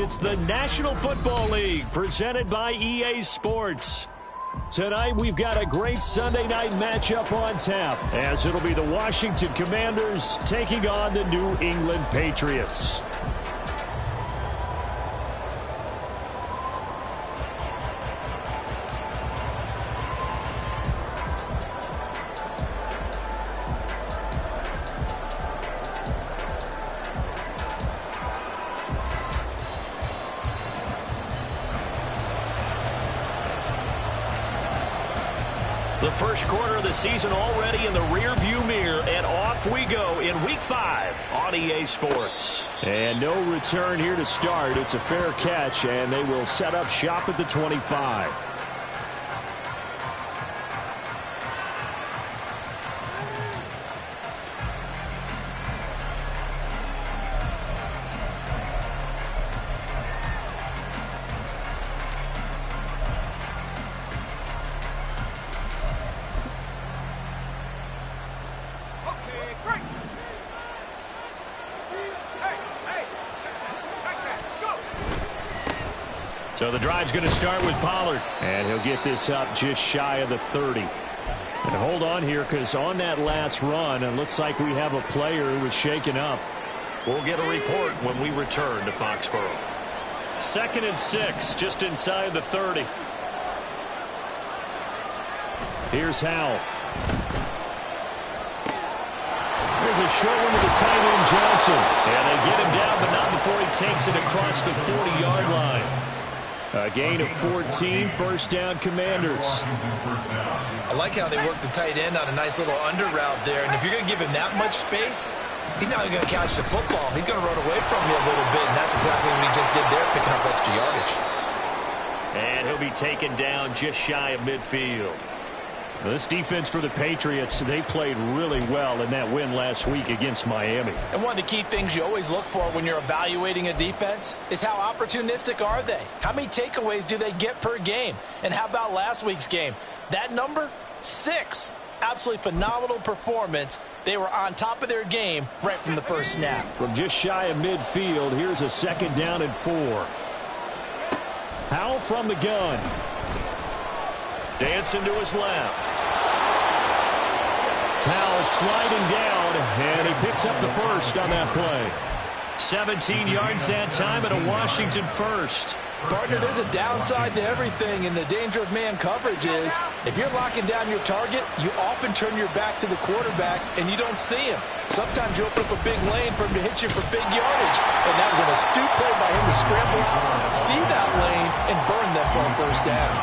It's the National Football League presented by EA Sports. Tonight we've got a great Sunday night matchup on tap, as it'll be the Washington Commanders taking on the New England Patriots. The first quarter of the season already in the rearview mirror, and off we go in Week 5 on EA Sports. And no return here to start. It's a fair catch, and they will set up shop at the 25. So the drive's going to start with Pollard, and he'll get this up just shy of the 30. And hold on here, because on that last run, it looks like we have a player who was shaken up. We'll get a report when we return to Foxborough. 2nd and 6, just inside the 30. Here's Howell. There's a short one to the tight end, Johnson. And they get him down, but not before he takes it across the 40-yard line. A gain of 14, first down Commanders. I like how they work the tight end on a nice little under route there. And if you're going to give him that much space, he's not going to catch the football. He's going to run away from you a little bit, and that's exactly what he just did there, picking up extra yardage. And he'll be taken down just shy of midfield. Well, this defense for the Patriots, they played really well in that win last week against Miami. And one of the key things you always look for when you're evaluating a defense is how opportunistic are they? How many takeaways do they get per game? And how about last week's game? That number, 6. Absolutely phenomenal performance. They were on top of their game right from the first snap. From just shy of midfield, here's a 2nd down and 4. Howell from the gun. Dancing to his left. Howell sliding down, and he picks up the first on that play. 17 yards that time, and a Washington first. Partner, there's a downside to everything, and the danger of man coverage is if you're locking down your target, you often turn your back to the quarterback, and you don't see him. Sometimes you open up a big lane for him to hit you for big yardage, and that was an astute play by him to scramble out, see that lane, and burn them for a first down.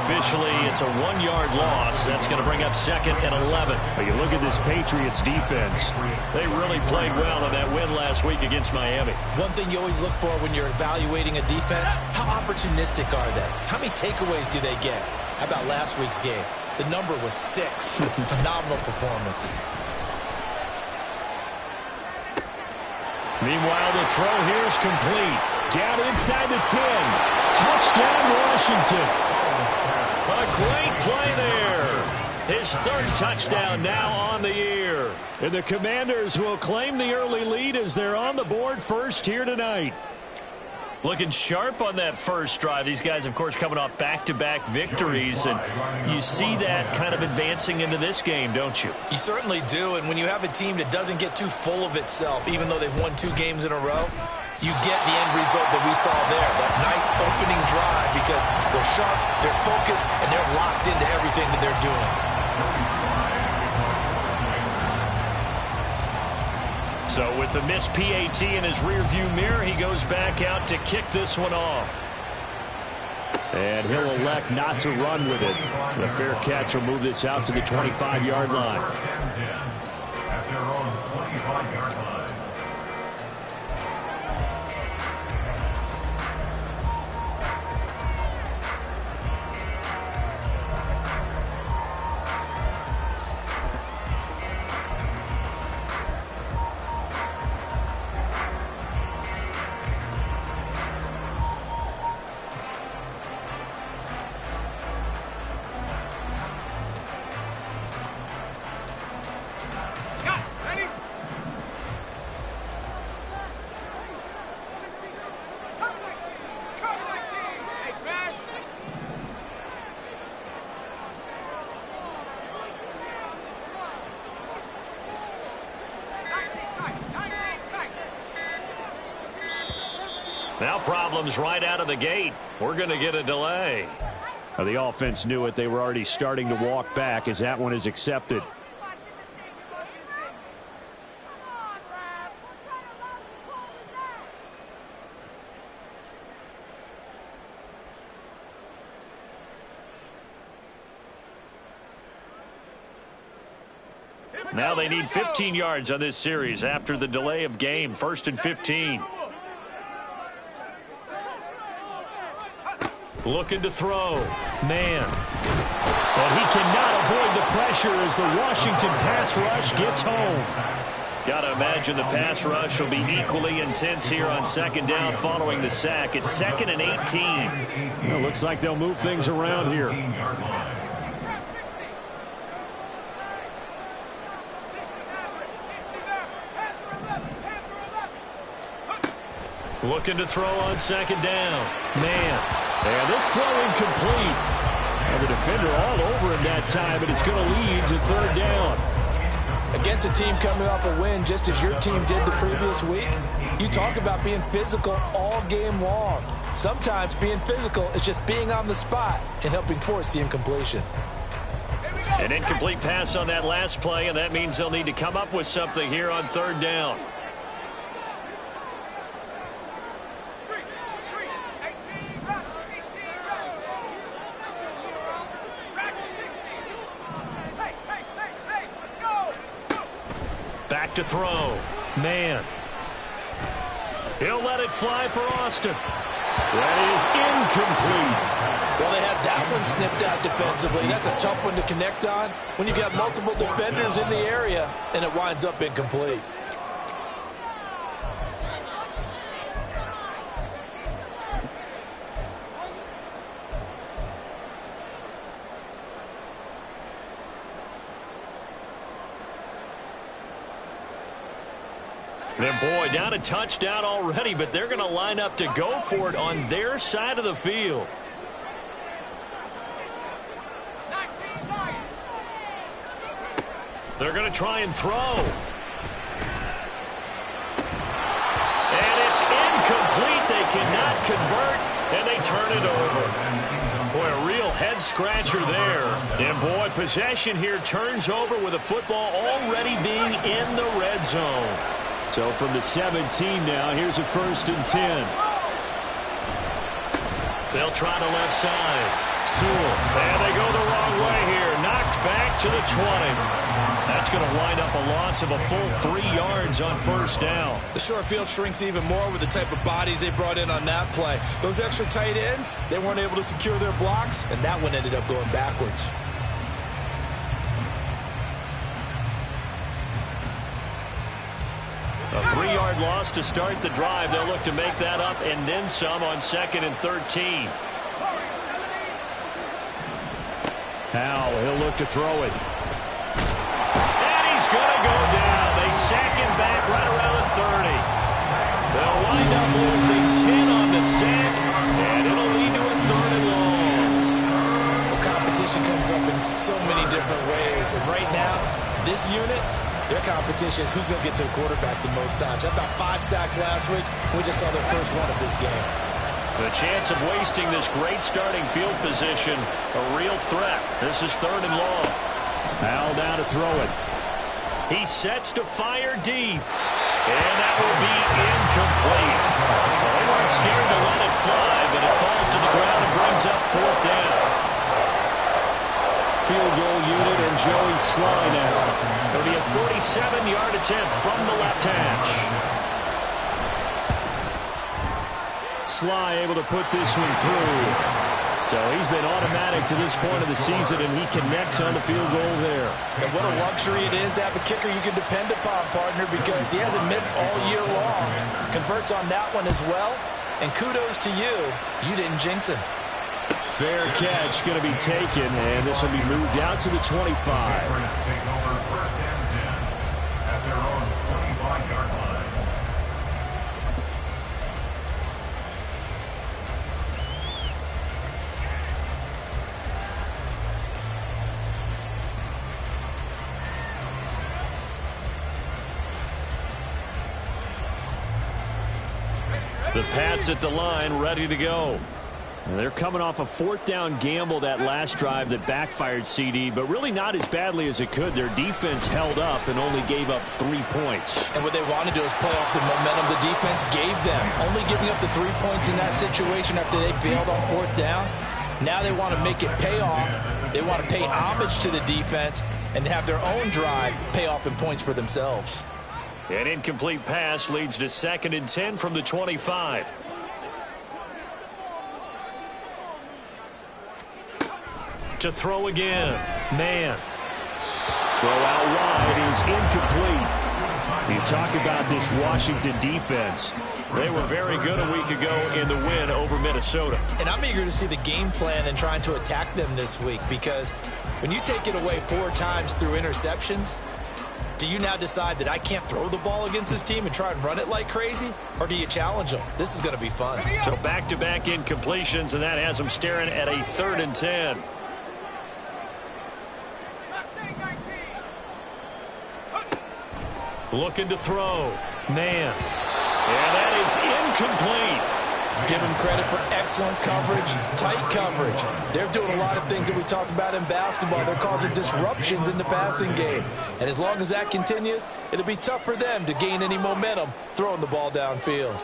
Officially, it's a 1-yard loss. That's going to bring up 2nd and 11. But you look at this Patriots defense. They really played well in that win last week against Miami. One thing you always look for when you're evaluating a defense, how opportunistic are they? How many takeaways do they get? How about last week's game? The number was 6. Phenomenal performance. Meanwhile, the throw here is complete. Down inside the 10. Touchdown, Washington. A great play there. His 3rd touchdown now on the year. And the Commanders will claim the early lead as they're on the board first here tonight. Looking sharp on that first drive. These guys, of course, coming off back-to-back victories, and you see that kind of advancing into this game, don't you? You certainly do, and when you have a team that doesn't get too full of itself, even though they've won 2 games in a row, you get the end result that we saw there, that nice opening drive, because they're sharp, they're focused, and they're locked into everything that they're doing. So with the missed PAT in his rearview mirror, he goes back out to kick this one off. And he'll elect not to run with it. The fair catch will move this out to the 25-yard line. At their own 25-yard line. Now problems right out of the gate. We're going to get a delay. The offense knew it. They were already starting to walk back as that one is accepted. Now they need 15 yards on this series after the delay of game. 1st and 15. Looking to throw. Man. And he cannot avoid the pressure as the Washington pass rush gets home. Got to imagine the pass rush will be equally intense here on 2nd down following the sack. It's 2nd and 18. Well, looks like they'll move things around here. Looking to throw on 2nd down. Man. And this throw incomplete. And the defender all over him that time, and it's going to lead to 3rd down. Against a team coming off a win just as your team did the previous week, you talk about being physical all game long. Sometimes being physical is just being on the spot and helping force the incompletion. An incomplete pass on that last play, and that means they'll need to come up with something here on 3rd down. Back to throw. Man. He'll let it fly for Austin. That is incomplete. Well, they had that one snipped out defensively. That's a tough one to connect on when you've got multiple defenders in the area, and it winds up incomplete. And boy, down a touchdown already, but they're going to line up to go for it on their side of the field. They're going to try and throw. And it's incomplete. They cannot convert, and they turn it over. Boy, a real head-scratcher there. And boy, possession here turns over with a football already being in the red zone. So from the 17 now, here's a 1st and 10. They'll try the left side. Sewell. And they go the wrong way here. Knocked back to the 20. That's going to wind up a loss of a full 3 yards on 1st down. The short field shrinks even more with the type of bodies they brought in on that play. Those extra tight ends, they weren't able to secure their blocks, and that one ended up going backwards. A 3-yard loss to start the drive. They'll look to make that up and then some on 2nd and 13. Now he'll look to throw it. And he's going to go down. They sack him back right around the 30. They'll wind up losing 10 on the sack, and it'll lead to a 3rd and long. The competition comes up in so many different ways, and right now, this unit, their competition is who's going to get to the quarterback the most times. Had about 5 sacks last week. We just saw their first one of this game. The chance of wasting this great starting field position, a real threat. This is 3rd and long. Al down to throw it. He sets to fire deep. And that will be incomplete. Well, they weren't scared to let it fly, but it falls to the ground and brings up 4th down. Field goal unit and Joey Sly now. It'll be a 47-yard attempt from the left hash. Sly able to put this one through. So he's been automatic to this point of the season, and he connects on the field goal there. And what a luxury it is to have a kicker you can depend upon, partner, because he hasn't missed all year long. Converts on that one as well. And kudos to you. You didn't jinx him. Fair catch going to be taken, and this will be moved out to the 25. The Pats at the line, ready to go. And they're coming off a fourth down gamble that last drive that backfired, CD, but really not as badly as it could. Their defense held up and only gave up 3 points. And what they want to do is play off the momentum the defense gave them. Only giving up the 3 points in that situation after they failed on fourth down. Now they want to make it pay off. They want to pay homage to the defense and have their own drive pay off in points for themselves. An incomplete pass leads to 2nd and 10 from the 25. To throw again. Man. Throw out wide is incomplete. You talk about this Washington defense. They were very good a week ago in the win over Minnesota. And I'm eager to see the game plan and trying to attack them this week, because when you take it away 4 times through interceptions, do you now decide that I can't throw the ball against this team and try and run it like crazy? Or do you challenge them? This is going to be fun. So back-to-back incompletions, and that has them staring at a 3rd and 10. Looking to throw. Man. And that is incomplete. Give them credit for excellent coverage, tight coverage. They're doing a lot of things that we talk about in basketball. They're causing disruptions in the passing game. And as long as that continues, it'll be tough for them to gain any momentum throwing the ball downfield.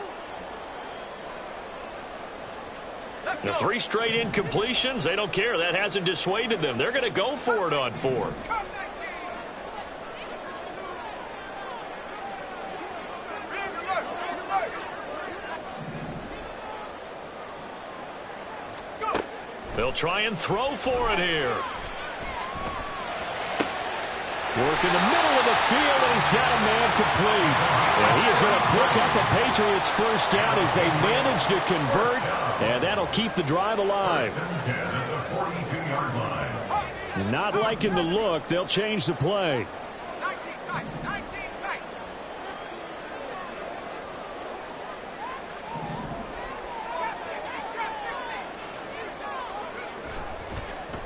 The 3 straight incompletions, they don't care. That hasn't dissuaded them. They're going to go for it on 4th. They'll try and throw for it here. Work in the middle of the field, and he's got a man complete. And he is going to pick up a Patriots first down as they manage to convert, and that'll keep the drive alive. Not liking the look, they'll change the play.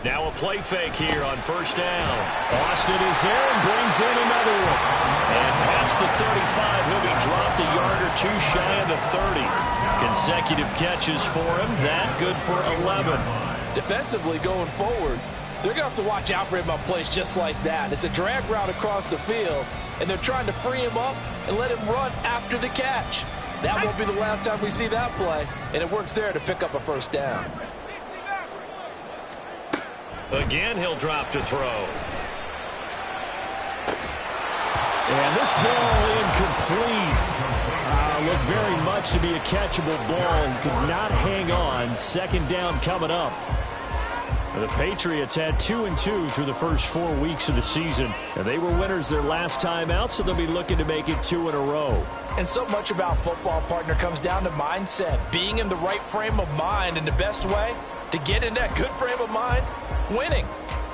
Now a play fake here on first down. Austin is there and brings in another one. And past the 35, he'll be dropped a yard or 2 shy of the 30. Consecutive catches for him. That good for 11. Defensively going forward, they're going to have to watch out for him on plays just like that. It's a drag route across the field, and they're trying to free him up and let him run after the catch. That won't be the last time we see that play, and it works there to pick up a first down. Again, he'll drop to throw. And this ball incomplete. Looked very much to be a catchable ball. Could not hang on. 2nd down coming up. The Patriots had 2-2 through the first 4 weeks of the season. And they were winners their last time out, so they'll be looking to make it 2 in a row. And so much about football, partner, comes down to mindset. Being in the right frame of mind, and the best way to get in that good frame of mind, winning.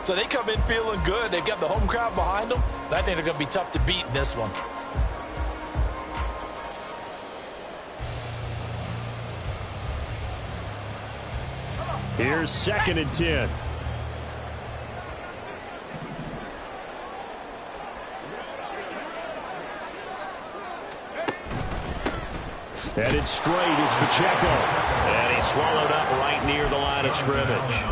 So they come in feeling good. They've got the home crowd behind them. And I think they're going to be tough to beat in this one. Here's 2nd and 10. Headed straight, it's Pacheco. And he's swallowed up right near the line of scrimmage.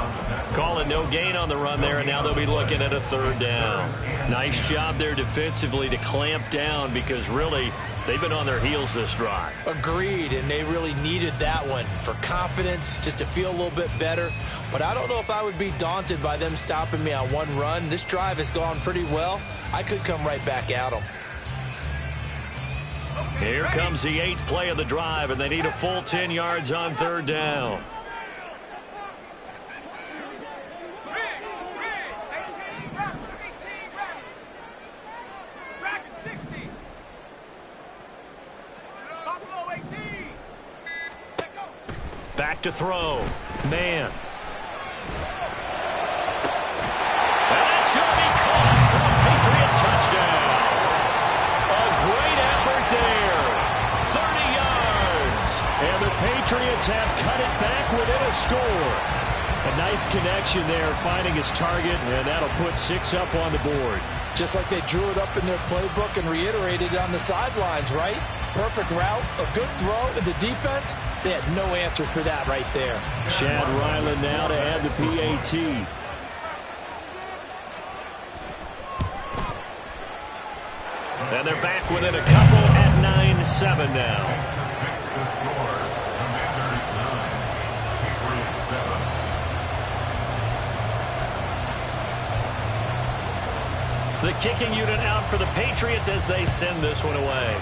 Calling no gain on the run there, and now they'll be looking at a 3rd down. Nice job there defensively to clamp down, because really they've been on their heels this drive. Agreed, and they really needed that one for confidence, just to feel a little bit better. But I don't know if I would be daunted by them stopping me on one run. This drive has gone pretty well. I could come right back at them. Here comes the 8th play of the drive, and they need a full 10 yards on 3rd down. Back to throw. Man. And that's going to be caught for a Patriot touchdown. A great effort there. 30 yards. And the Patriots have cut it back within a score. A nice connection there, finding his target, and that'll put 6 up on the board. Just like they drew it up in their playbook and reiterated it on the sidelines, right? perfect route, a good throw, and the defense, they had no answer for that right there. Chad Ryland now to add the PAT. And they're back within a couple at 9-7 now. The kicking unit out for the Patriots as they send this one away.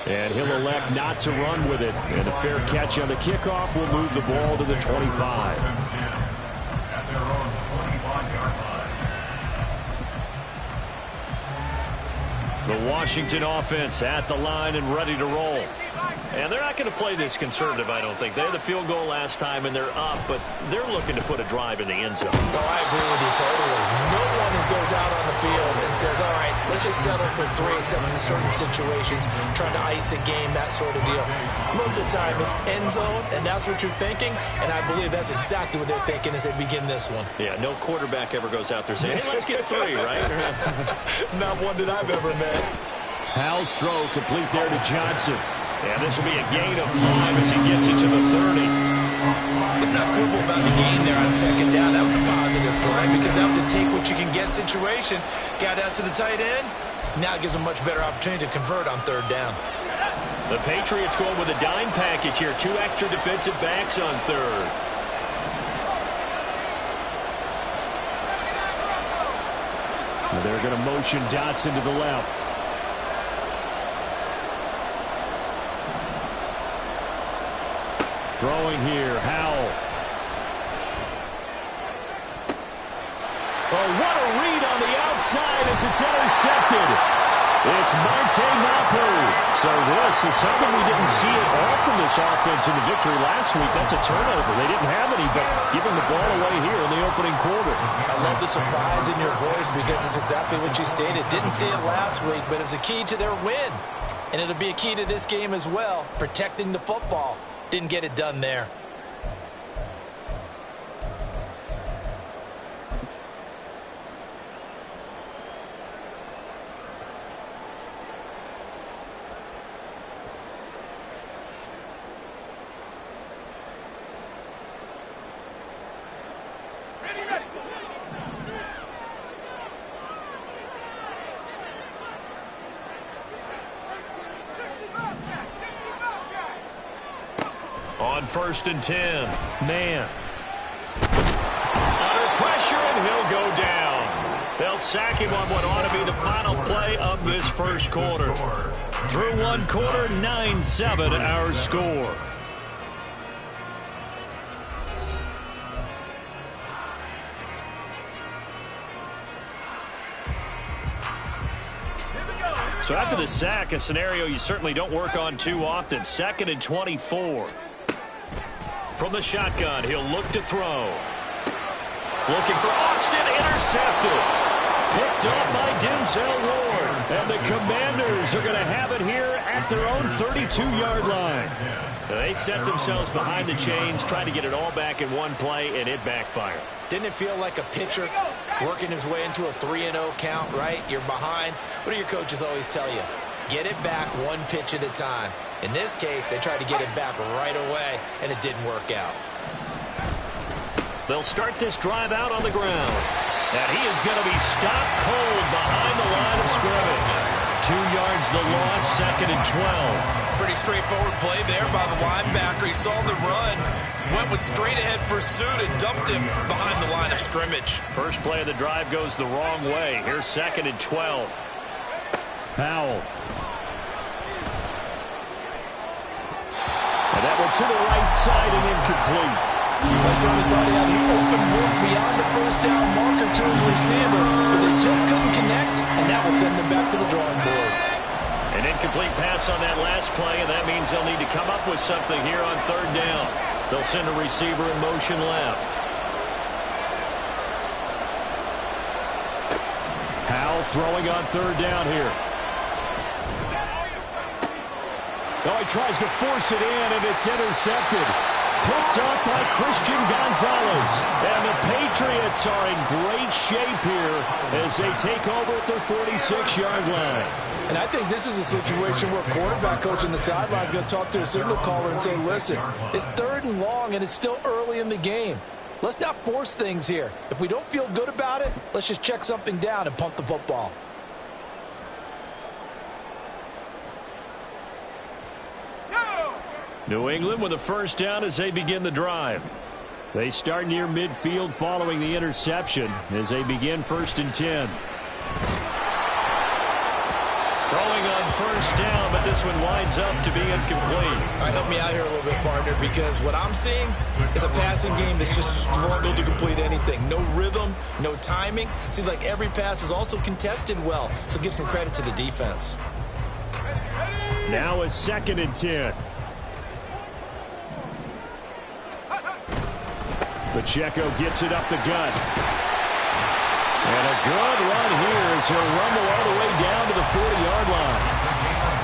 And he'll elect not to run with it. And a fair catch on the kickoff will move the ball to the 25. The Washington offense at the line and ready to roll. And they're not going to play this conservative, I don't think. They had the field goal last time, and they're up, but they're looking to put a drive in the end zone. Oh, I agree with you totally. No one goes out on the field and says, all right, let's just settle for 3, except in certain situations, trying to ice a game, that sort of deal. Most of the time, it's end zone, and that's what you're thinking, and I believe that's exactly what they're thinking as they begin this one. Yeah, no quarterback ever goes out there saying, hey, let's get 3, right? Not one that I've ever met. Howell's throw complete there to Johnson. And this will be a gain of 5 as he gets it to the 30. Let's not quibble about the gain there on second down. That was a positive play because that was a take-what-you-can-get situation. Got out to the tight end. Now it gives them a much better opportunity to convert on third down. The Patriots going with a dime package here. 2 extra defensive backs on third. Well, they're going to motion Dotson to the left. Throwing here, Howell. Oh, what a read on the outside as it's intercepted. It's Marte Mapu. So this is something we didn't see at all from this offense in the victory last week. That's a turnover. They didn't have any, but giving the ball away here in the opening quarter. I love the surprise in your voice because it's exactly what you stated. Didn't see it last week, but it's a key to their win. And it'll be a key to this game as well, protecting the football. Didn't get it done there. On 1st and 10, man. Under pressure, and he'll go down. They'll sack him on what ought to be the final play of this first quarter. Through one quarter, 9-7 our score. So after the sack, a scenario you certainly don't work on too often. 2nd and 24. From the shotgun, he'll look to throw. Looking for Austin, intercepted. Picked up by Denzel Ward. And the Commanders are going to have it here at their own 32-yard line. They set themselves behind the chains, trying to get it all back in one play, and it backfired. Didn't it feel like a pitcher working his way into a 3-0 count, right? You're behind. What do your coaches always tell you? Get it back one pitch at a time. In this case, they tried to get it back right away, and it didn't work out. They'll start this drive out on the ground. And he is going to be stopped cold behind the line of scrimmage. 2 yards the loss, 2nd and 12. Pretty straightforward play there by the linebacker. He saw the run, went with straight-ahead pursuit, and dumped him behind the line of scrimmage. First play of the drive goes the wrong way. Here's 2nd and 12. Powell. And that one to the right side and incomplete. I certainly thought he had an open look beyond the first down marker to his receiver, but they just couldn't connect, and that will send them back to the drawing board. An incomplete pass on that last play, and that means they'll need to come up with something here on 3rd down. They'll send a receiver in motion left. Howell throwing on 3rd down here. Oh, he tries to force it in, and it's intercepted. Picked up by Christian Gonzalez. And the Patriots are in great shape here as they take over at their 46-yard line. And I think this is a situation where quarterback coach on the sideline is going to talk to a signal caller and say, listen, it's 3rd and long and it's still early in the game. Let's not force things here. If we don't feel good about it, let's just check something down and punt the football. New England with a first down as they begin the drive. They start near midfield following the interception as they begin 1st and 10. Throwing on first down, but this one winds up to be incomplete. All right, help me out here a little bit, partner, because what I'm seeing is a passing game that's just struggled to complete anything. No rhythm, no timing. Seems like every pass is also contested well, so give some credit to the defense. Now a 2nd and 10. Pacheco gets it up the gut. And a good run here as he'll rumble all the way down to the 40-yard line.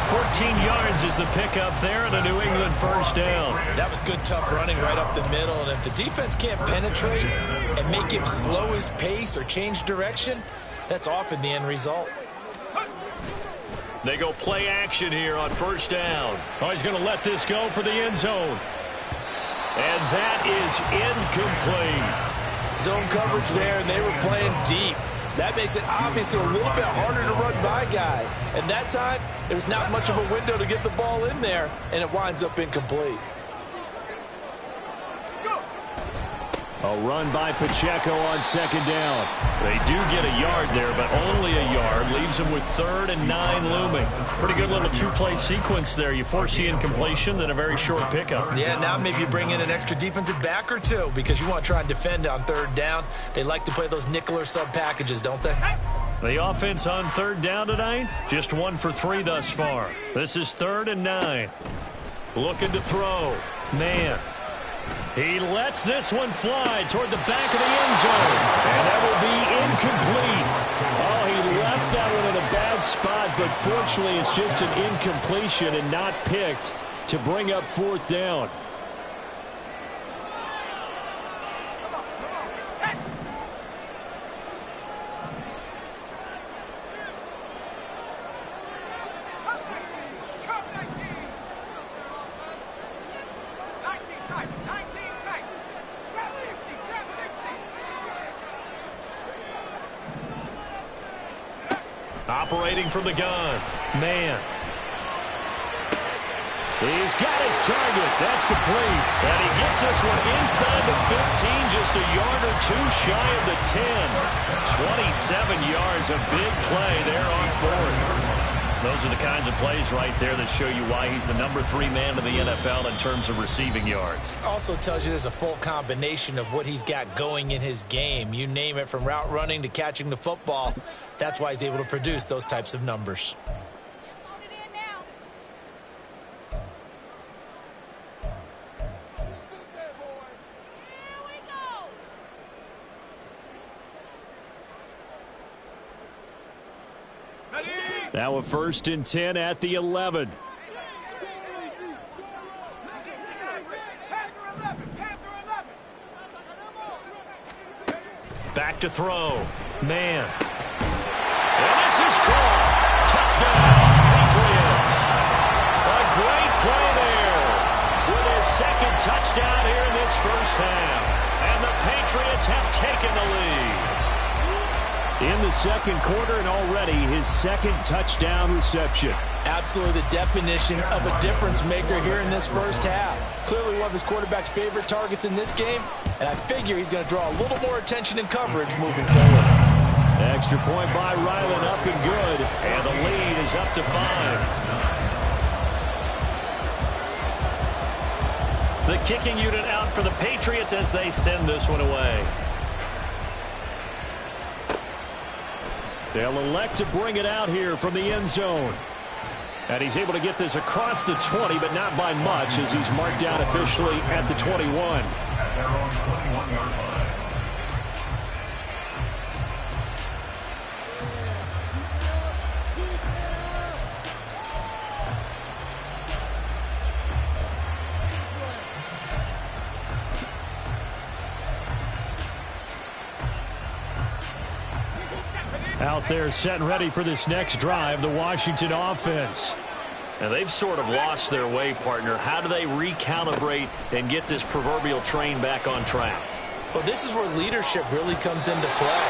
14 yards is the pickup there and a New England first down. That was good, tough running right up the middle. And if the defense can't penetrate and make him slow his pace or change direction, that's often the end result. They go play action here on first down. Oh, he's going to let this go for the end zone. And that is incomplete. Zone coverage there, and they were playing deep. That makes it obviously a little bit harder to run by guys. And that time, there was not much of a window to get the ball in there, and it winds up incomplete. A run by Pacheco on 2nd down. They do get a yard there, but only a yard. Leaves them with 3rd and 9 looming. Pretty good little 2-play sequence there. You force the incompletion, then a very short pickup. Yeah, now maybe you bring in an extra defensive back or two because you want to try and defend on 3rd down. They like to play those nickel or sub packages, don't they? The offense on 3rd down tonight, just 1 for 3 thus far. This is 3rd and 9. Looking to throw. Man. He lets this one fly toward the back of the end zone. And that will be incomplete. Oh, he left that one in a bad spot, but fortunately it's just an incompletion and not picked to bring up 4th down. Operating from the gun. Man. He's got his target. That's complete. And he gets this one inside the 15, just a yard or 2 shy of the 10. 27 yards, a big play there on 4th. Those are the kinds of plays right there that show you why he's the number 3 man in the NFL in terms of receiving yards. Also tells you there's a full combination of what he's got going in his game. You name it, from route running to catching the football. That's why he's able to produce those types of numbers. Now a 1st and 10 at the 11. Back to throw. Man. And this is caught. Touchdown, Patriots. A great play there with his 2nd touchdown here in this first half. And the Patriots have taken the lead. In the 2nd quarter, and already his 2nd touchdown reception. Absolutely the definition of a difference maker here in this first half. Clearly one of his quarterback's favorite targets in this game, and I figure he's going to draw a little more attention and coverage moving forward. Extra point by Ryland, up and good, and the lead is up to 5. The kicking unit out for the Patriots as they send this one away. They'll elect to bring it out here from the end zone. And he's able to get this across the 20, but not by much, as he's marked down officially at the 21. Out there set and ready for this next drive, the Washington offense. And they've sort of lost their way, partner. How do they recalibrate and get this proverbial train back on track? Well, this is where leadership really comes into play.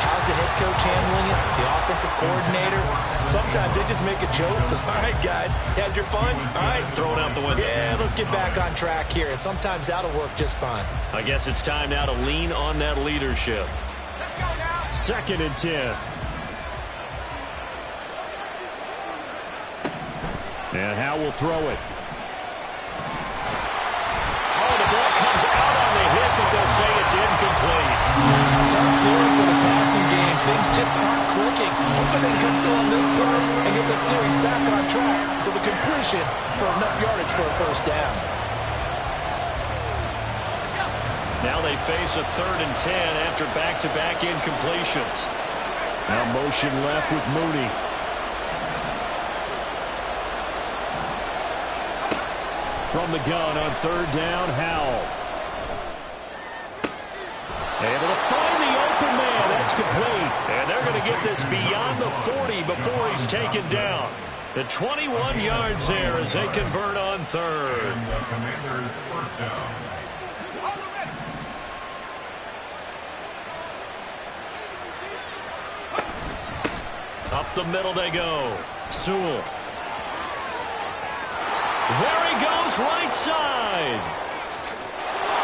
How's the head coach handling it? The offensive coordinator? Sometimes they just make a joke. All right, guys, had your fun? All right. Throw it out the window. Yeah, let's get back on track here. And sometimes that'll work just fine. I guess it's time now to lean on that leadership. 2nd and 10. And Howe will throw it. Oh, the ball comes out on the hit, but they'll say it's incomplete. Tough series for the passing game. Things just aren't clicking. Hoping they come through on this play and get the series back on track with a completion for enough yardage for a first down. Now they face a 3rd and 10 after back-to-back incompletions. Now motion left with Mooney. From the gun on 3rd down, Howell. Able to find the open man. That's complete. And they're going to get this beyond the 40 before he's taken down. The 21 yards there as they convert on 3rd. The Commanders' first down. Up the middle they go. Sewell. There he goes, right side.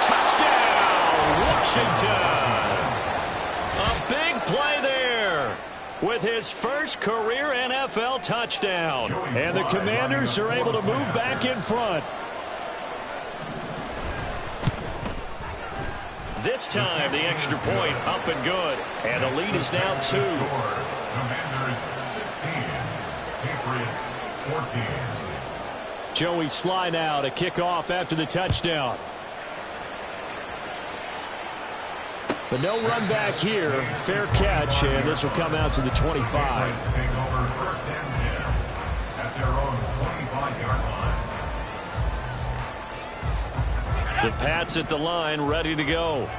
Touchdown, Washington. A big play there with his first career NFL touchdown. And the Commanders are able to move back in front. This time, the extra point up and good. And the lead is now 2. Commanders 16, Patriots 14. Joey Sly now to kick off after the touchdown. But no run back here. Fair catch, and this will come out to the 25. Take over 1st and 10 at their own 25-yard line. The Pats at the line, ready to go.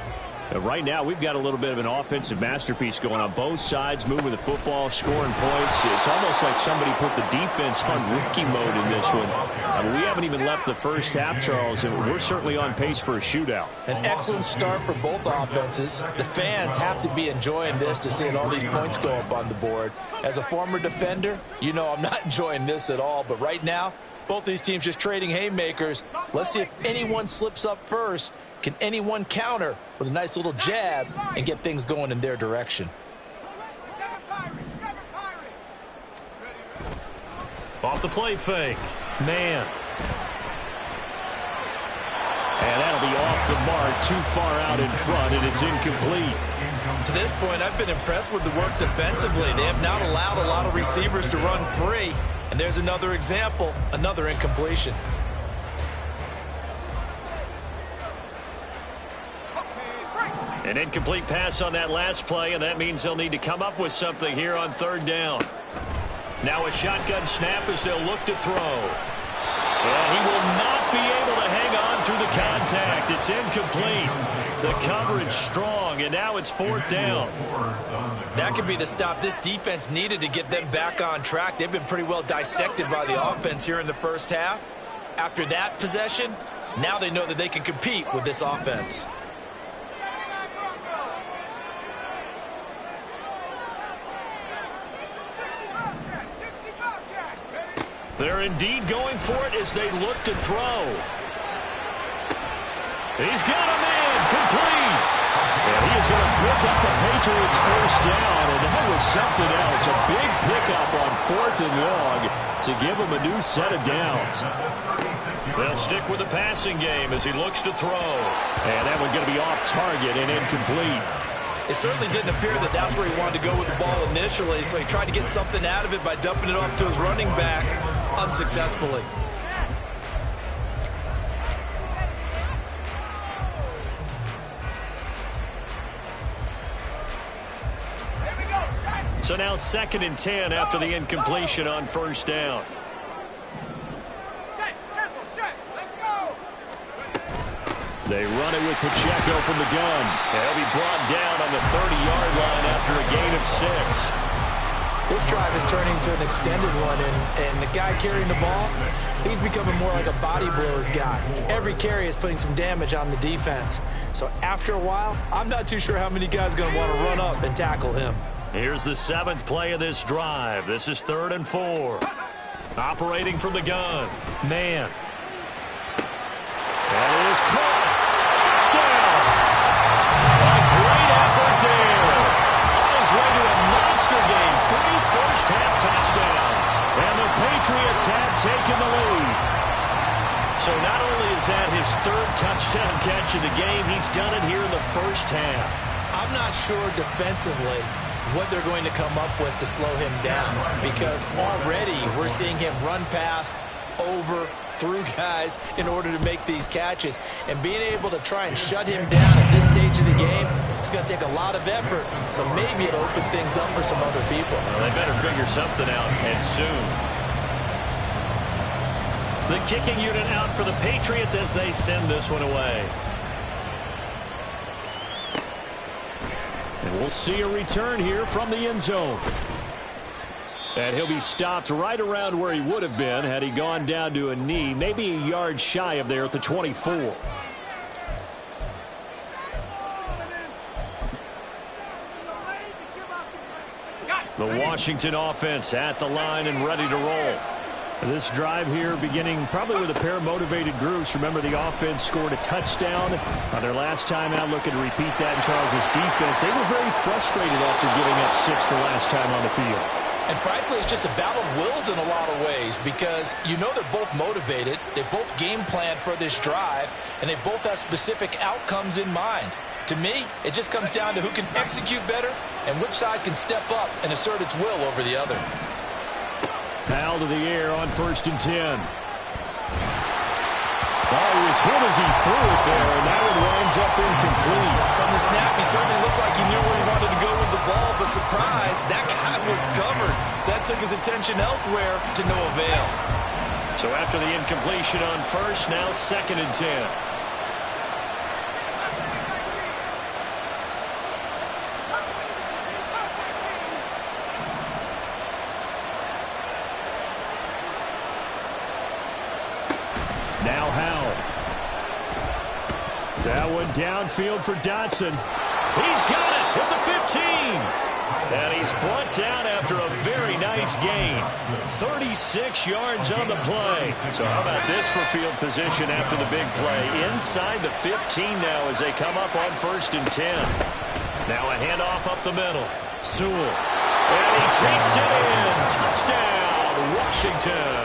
Right now, we've got a little bit of an offensive masterpiece going on. Both sides moving the football, scoring points. It's almost like somebody put the defense on rookie mode in this one. We haven't even left the first half, Charles, and we're certainly on pace for a shootout. An excellent start for both offenses. The fans have to be enjoying this to see all these points go up on the board. As a former defender, you know I'm not enjoying this at all. But right now, both these teams just trading haymakers. Let's see if anyone slips up first. Can anyone counter with a nice little jab and get things going in their direction? Off the play fake. Man. And that'll be off the mark, too far out in front, and it's incomplete. To this point, I've been impressed with the work defensively. They have not allowed a lot of receivers to run free. And there's another example, another incompletion. An incomplete pass on that last play, and that means they'll need to come up with something here on 3rd down. Now a shotgun snap as they'll look to throw. And he will not be able to hang on through the contact. It's incomplete. The coverage strong, and now it's 4th down. That could be the stop this defense needed to get them back on track. They've been pretty well dissected by the offense here in the first half. After that possession, now they know that they can compete with this offense. They're indeed going for it as they look to throw. He's got a man, complete. And he is going to pick up the Patriots' first down, and that was something else. A big pickup on 4th and long to give him a new set of downs. They'll stick with the passing game as he looks to throw. And that one's going to be off target and incomplete. It certainly didn't appear that that's where he wanted to go with the ball initially, so he tried to get something out of it by dumping it off to his running back unsuccessfully. So now 2nd and 10 after the incompletion on 1st down. They run it with Pacheco from the gun. He'll be brought down on the 30-yard line after a gain of 6. This drive is turning into an extended one, and the guy carrying the ball, he's becoming more like a body blows guy. Every carry is putting some damage on the defense. So after a while, I'm not too sure how many guys are going to want to run up and tackle him. Here's the 7th play of this drive. This is 3rd and 4. Operating from the gun. Man. That is caught. Touchdown. A great effort there. On his way to a monster game. 3 first-half touchdowns. And the Patriots have taken the lead. So not only is that his 3rd touchdown catch of the game, he's done it here in the first half. I'm not sure defensively what they're going to come up with to slow him down, because already we're seeing him run past, over, through guys in order to make these catches. And being able to try and shut him down at this stage of the game, it's going to take a lot of effort. So maybe it'll open things up for some other people. Well, they better figure something out, and soon. The kicking unit out for the Patriots as they send this one away. And we'll see a return here from the end zone. And he'll be stopped right around where he would have been had he gone down to a knee, maybe a yard shy of there at the 24. The Washington offense at the line and ready to roll. This drive here beginning probably with a pair of motivated groups. Remember, the offense scored a touchdown on their last time out, looking to repeat that in Charles's defense. They were very frustrated after giving up 6 the last time on the field. And frankly, it's just a battle of wills in a lot of ways, because you know they're both motivated, they both game plan for this drive, and they both have specific outcomes in mind. To me, it just comes down to who can execute better and which side can step up and assert its will over the other. Foul to the air on 1st and 10. Oh, he was hit as he threw it there, and that one winds up incomplete. From the snap, he certainly looked like he knew where he wanted to go with the ball, but surprise, that guy was covered. So that took his attention elsewhere to no avail. So after the incompletion on 1st, now 2nd and 10. Now Howell. That one downfield for Dotson. He's got it at the 15. And he's brought down after a very nice gain. 36 yards on the play. So how about this for field position after the big play? Inside the 15 now as they come up on 1st and 10. Now a handoff up the middle. Sewell. And he takes it in. Touchdown, Washington.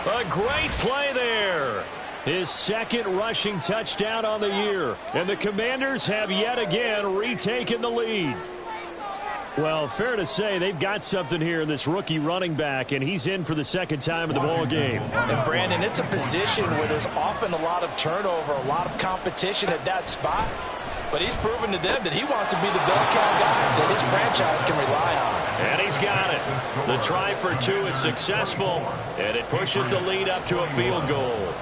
A great play there. His 2nd rushing touchdown on the year. And the Commanders have yet again retaken the lead. Well, fair to say they've got something here in this rookie running back, and he's in for the 2nd time in the ball game. And Brandon, it's a position where there's often a lot of turnover, a lot of competition at that spot. But he's proven to them that he wants to be the bell cow guy that his franchise can rely on. And he's got it. The try for 2 is successful, and it pushes the lead up to a field goal.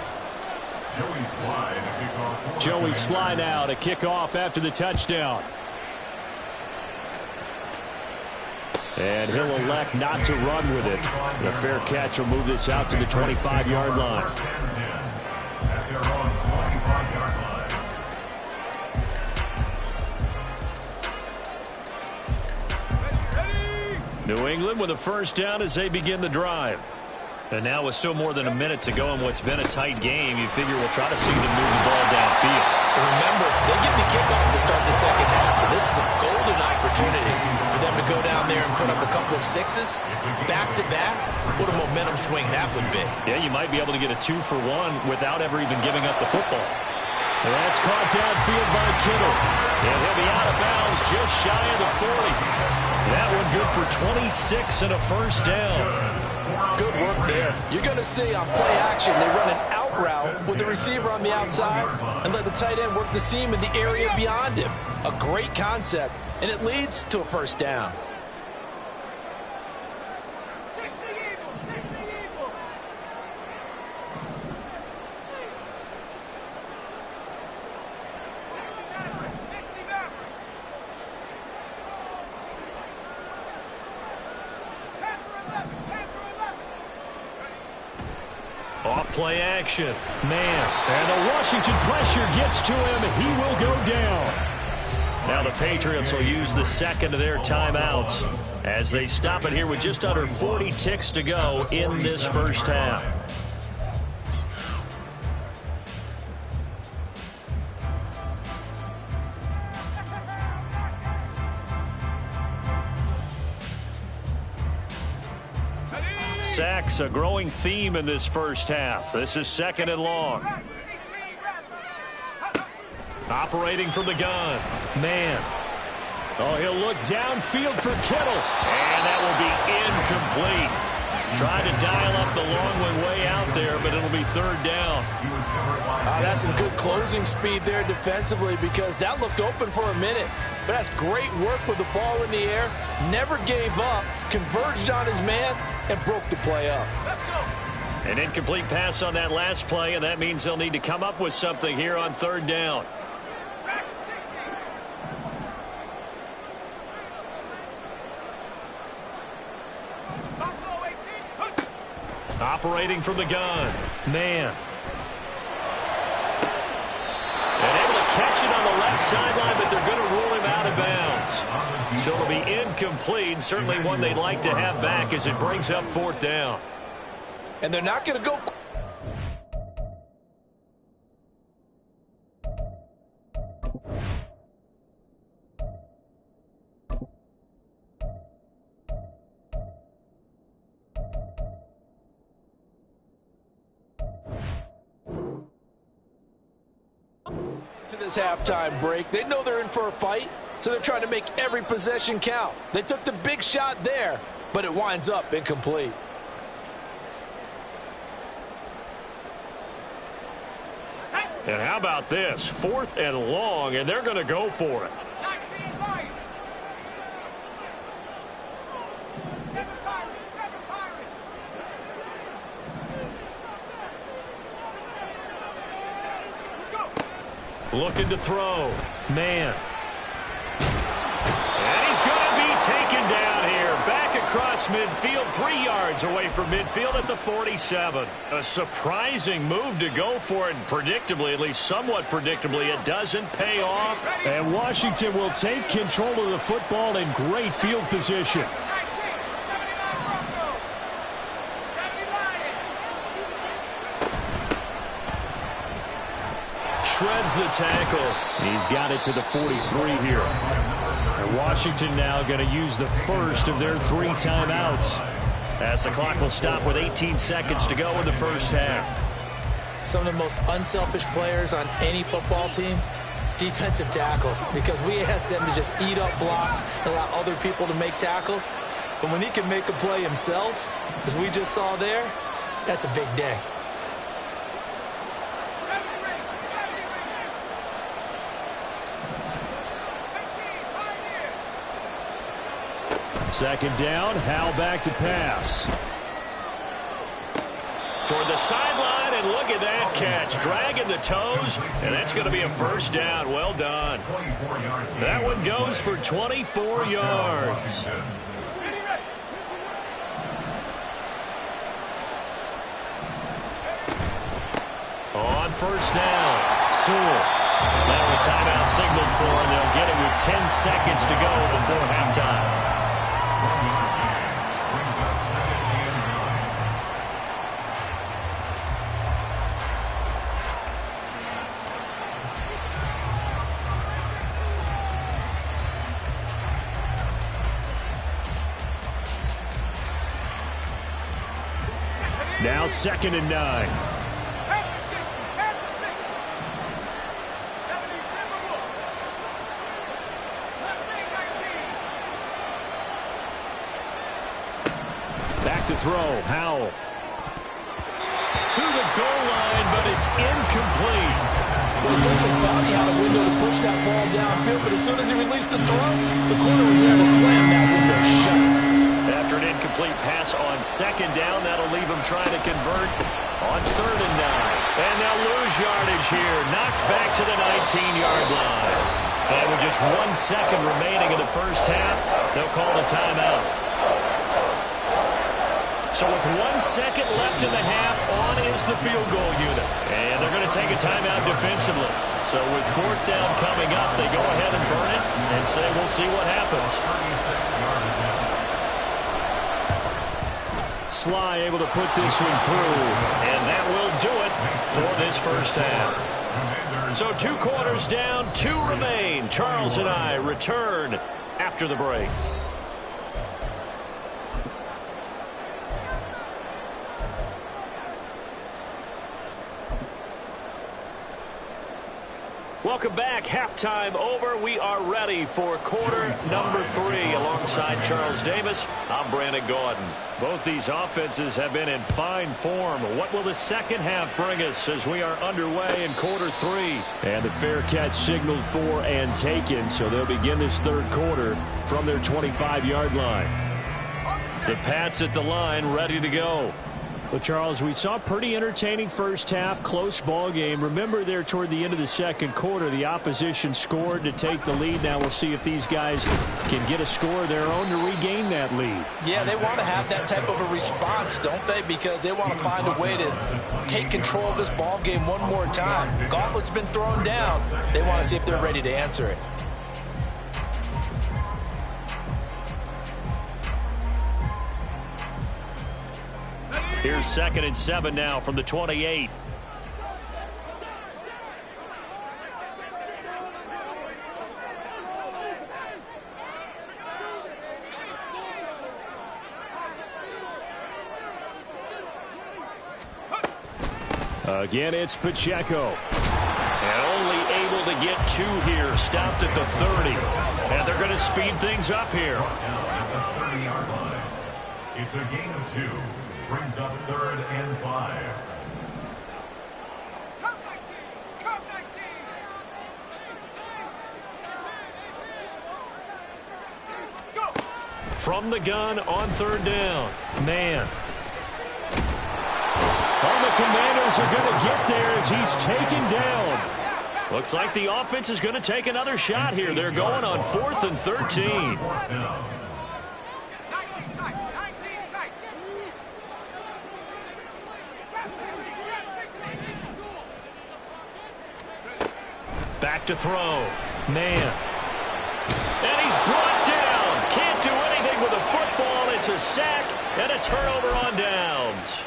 Joey Slye now to kick off after the touchdown. And he'll elect not to run with it. And a fair catch will move this out to the 25-yard line. New England with a 1st down as they begin the drive. And now with still more than a minute to go in what's been a tight game, you figure we'll try to see them move the ball downfield. And remember, they get the kickoff to start the 2nd half, so this is a golden opportunity for them to go down there and put up a couple of 6s back-to-back. What a momentum swing that would be. Yeah, you might be able to get a 2-for-1 without ever even giving up the football. And that's caught downfield by Kittle. And he'll be out of bounds just shy of the 40. That one good for 26 and a 1st down. Good work there. You're going to see on play action, they run an out route with the receiver on the outside and let the tight end work the seam in the area beyond him. A great concept, and it leads to a 1st down. Play action. Man. And the Washington pressure gets to him. He will go down. Now the Patriots will use the second of their timeouts as they stop it here with just under 40 ticks to go in this first half. Sacks, a growing theme in this first half. This is second and long. Operating from the gun. Man. Oh, he'll look downfield for Kittle. And that will be incomplete. Tried to dial up the long one way out there, but it'll be third down. That's some good closing speed there defensively because that looked open for a minute. But that's great work with the ball in the air. Never gave up. Converged on his man and broke the play up. An incomplete pass on that last play, and that means they'll need to come up with something here on third down. Operating from the gun. Man. And able to catch it on the left sideline, but they're going to rule him out of bounds. So it'll be incomplete. Certainly one they'd like to have back as it brings up fourth down. And they're not going to go. To this halftime break, they know they're in for a fight, so they're trying to make every possession count. They took the big shot there, but it winds up incomplete. And how about this? Fourth and long, and they're going to go for it. Looking to throw. Man. And he's going to be taken down here. Back across midfield, 3 yards away from midfield at the 47. A surprising move to go for it. Predictably, at least somewhat predictably, it doesn't pay off. And Washington will take control of the football in great field position. Shreds the tackle. He's got it to the 43 here. And Washington now going to use the first of their 3 timeouts as the clock will stop with 18 seconds to go in the first half. Some of the most unselfish players on any football team, defensive tackles, because we ask them to just eat up blocks and allow other people to make tackles. But when he can make a play himself, as we just saw there, that's a big day. Second down, Howell back to pass. Toward the sideline, and look at that catch. Dragging the toes, and that's going to be a first down. Well done. That one goes for 24 yards. On first down, Sewell. Now a timeout signaled for, and they'll get it with 10 seconds to go before halftime. Now 2nd and 9. Back to throw, Howell. To the goal line, but it's incomplete. Well, certainly thought he had a window to push that ball downfield, but as soon as he released the throw, the corner was there to slam that window shut. After an incomplete pass on 2nd down, that'll leave him trying to convert on 3rd and 9. And they'll lose yardage here. Knocked back to the 19-yard line. And with just 1 second remaining in the first half, they'll call the timeout. So with 1 second left in the half, on is the field goal unit. And they're going to take a timeout defensively. So with 4th down coming up, they go ahead and burn it and say we'll see what happens. Sly able to put this one through. And that will do it for this first half. So 2 quarters down, 2 remain. Charles and I return after the break. Welcome back. Halftime over. We are ready for quarter number 3. Alongside Charles Davis, I'm Brandon Gaudin. Both these offenses have been in fine form. What will the second half bring us as we are underway in quarter 3? And the fair catch signaled for and taken, so they'll begin this third quarter from their 25-yard line. The Pats at the line, ready to go. Well, Charles, we saw a pretty entertaining first half, close ball game. Remember there toward the end of the second quarter, the opposition scored to take the lead. Now we'll see if these guys can get a score of their own to regain that lead. Yeah, they want to have that type of a response, don't they? Because they want to find a way to take control of this ball game one more time. Gauntlet's been thrown down. They want to see if they're ready to answer it. Here's 2nd and 7 now from the 28. Again, it's Pacheco. And only able to get 2 here. Stopped at the 30. And they're going to speed things up here. At the 30-yard line. It's a gain of 2. Brings up 3rd and 5. From the gun on 3rd down. Man. All the Commanders are going to get there as he's taken down. Looks like the offense is going to take another shot here. They're going on 4th and 13. Back to throw. Man. And he's brought down. Can't do anything with a football. It's a sack and a turnover on downs.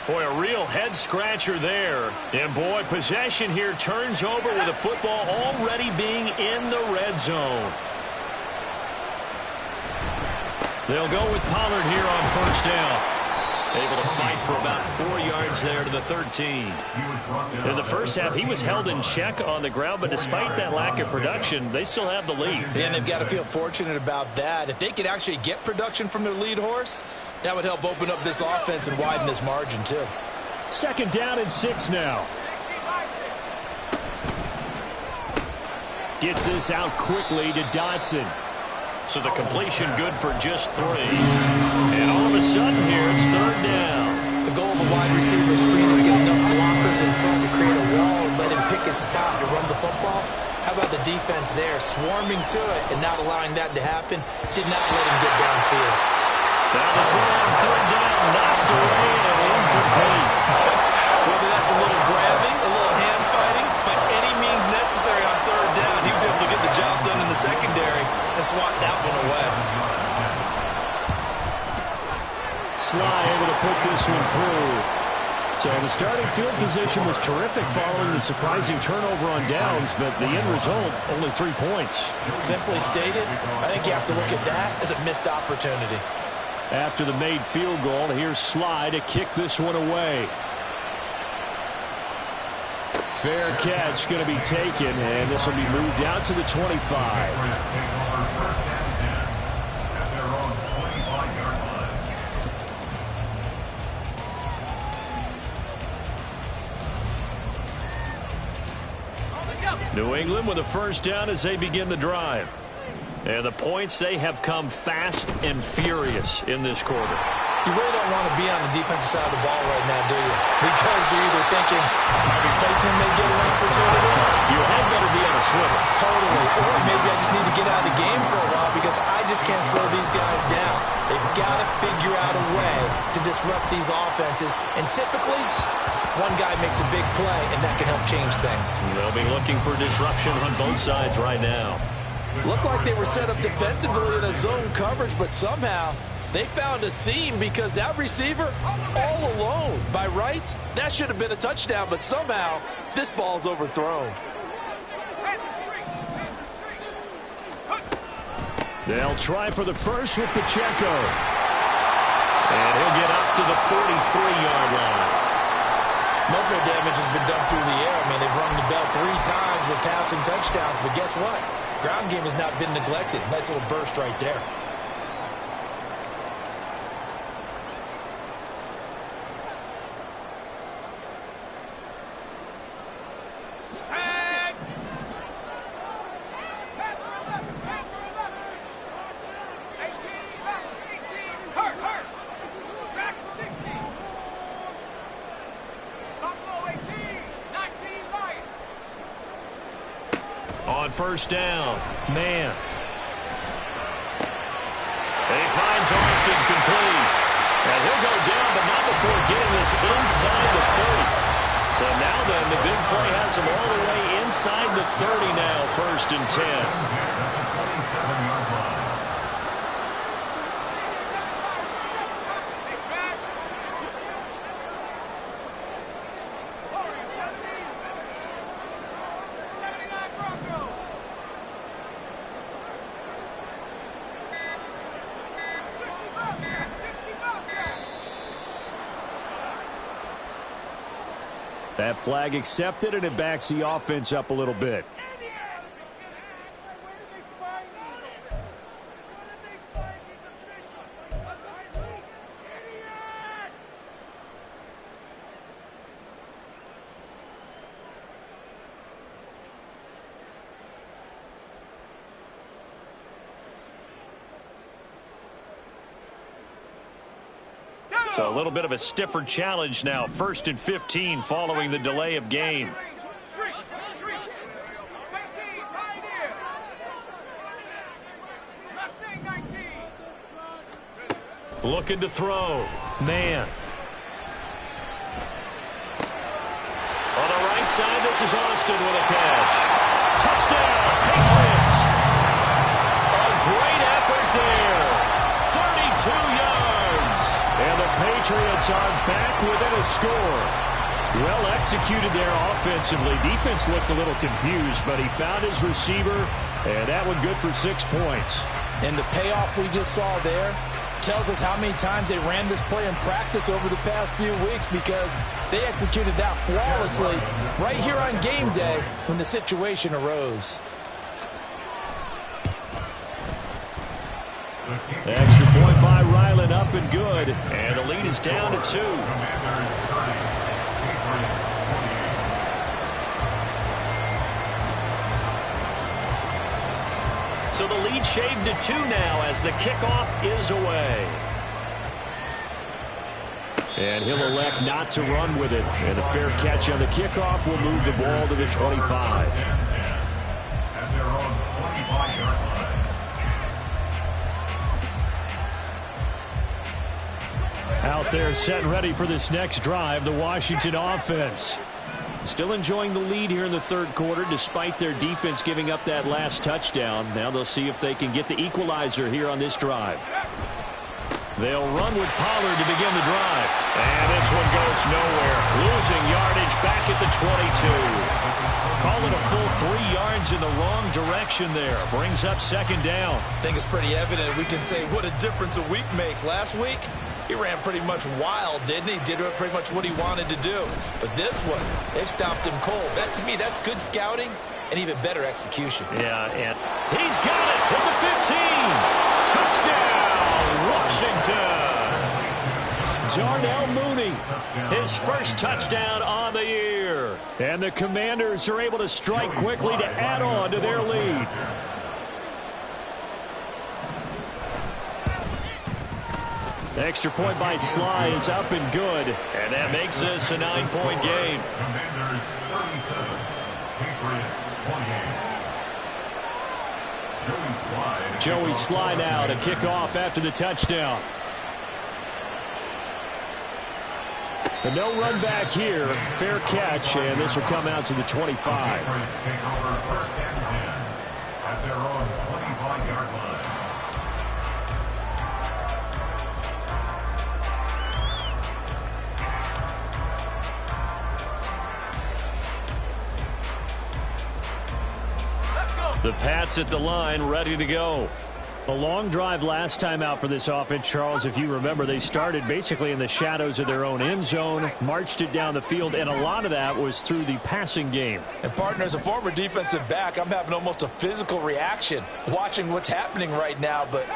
Boy, a real head-scratcher there. And, boy, possession here turns over with the football already being in the red zone. They'll go with Pollard here on 1st down. Able to fight for about 4 yards there to the 13. In the first half, he was held in check on the ground, but despite that lack of production, they still have the lead. And they've got to feel fortunate about that. If they could actually get production from their lead horse, that would help open up this offense and widen this margin, too. 2nd down and 6 now. Gets this out quickly to Dotson. So the completion good for just 3. And all of a sudden here, it's 3rd down. The goal of a wide receiver screen is get enough blockers in front to create a wall and let him pick his spot to run the football. How about the defense there, swarming to it and not allowing that to happen? Did not let him get downfield. Now the throw on 3rd down, knocked away and incomplete. Whether that's a little grabbing, a little hand fighting, by any means necessary on 3rd down, he was able to get the job done in the secondary and swat that one away. Sly able to put this one through. So the starting field position was terrific following the surprising turnover on downs, but the end result, only 3 points. Simply stated, I think you have to look at that as a missed opportunity. After the made field goal, here's Sly to kick this one away. Fair catch going to be taken, and this will be moved out to the 25. New England with a 1st down as they begin the drive. And the points, they have come fast and furious in this quarter. You really don't want to be on the defensive side of the ball right now, do you? Because you're either thinking my replacement may get an opportunity. Your head better be on a swivel. Totally. Or maybe I just need to get out of the game for a while because I just can't slow these guys down. They've got to figure out a way to disrupt these offenses. And typically, one guy makes a big play, and that can help change things. They'll be looking for disruption on both sides right now. Looked like they were set up defensively in a zone coverage, but somehow they found a seam because that receiver all alone. By rights, that should have been a touchdown, but somehow this ball's overthrown. They'll try for the first with Pacheco. And he'll get up to the 43-yard line. Most of their damage has been done through the air. I mean, they've rung the bell 3 times with passing touchdowns, but guess what? Ground game has not been neglected. Nice little burst right there. On first down, man. And he finds Austin complete. And he'll go down, but not before getting this inside the 30. So now then, the big play has him all the way inside the 30 now, 1st and 10. That flag accepted, and it backs the offense up a little bit. So a little bit of a stiffer challenge now. 1st and 15 following the delay of game. Looking to throw. Man. On the right side, this is Austin with a catch. Touchdown, Patriots. A great effort there. 32 yards. And the Patriots are back within a score. Well executed there offensively. Defense looked a little confused, but he found his receiver, and that one good for 6 points. And the payoff we just saw there tells us how many times they ran this play in practice over the past few weeks, because they executed that flawlessly right here on game day when the situation arose. The extra point by Ryland, up and good. And the lead is down to 2. So the lead shaved to 2 now as the kickoff is away. And he'll elect not to run with it. And a fair catch on the kickoff will move the ball to the 25. At their own 25-yard line. Out there set and ready for this next drive, the Washington offense. Still enjoying the lead here in the 3rd quarter despite their defense giving up that last touchdown. Now they'll see if they can get the equalizer here on this drive. They'll run with Pollard to begin the drive. And this one goes nowhere. Losing yardage back at the 22. Call it a full 3 yards in the wrong direction there. Brings up 2nd down. I think it's pretty evident we can say what a difference a week makes. Last week, he ran pretty much wild, didn't he? Did pretty much what he wanted to do. But this one, they've stopped him cold. That, to me, that's good scouting and even better execution. Yeah, and he's got it with the 15. Touchdown, Washington. Darnell Mooney, his first touchdown on the year. And the Commanders are able to strike quickly to add on to their lead. The extra point by Sly is up and good. And that makes this a 9-point game. Commanders 37, Patriots 28. Joey Sly Joey Sly now to kick off after the touchdown. But no run back here. Fair catch, and this will come out to the 25. Take over first and 10 at their own 25-yard line. The Pats at the line, ready to go. A long drive last time out for this offense, Charles. If you remember, they started basically in the shadows of their own end zone, marched it down the field, and a lot of that was through the passing game. And, partner, as a former defensive back, I'm having almost a physical reaction watching what's happening right now. But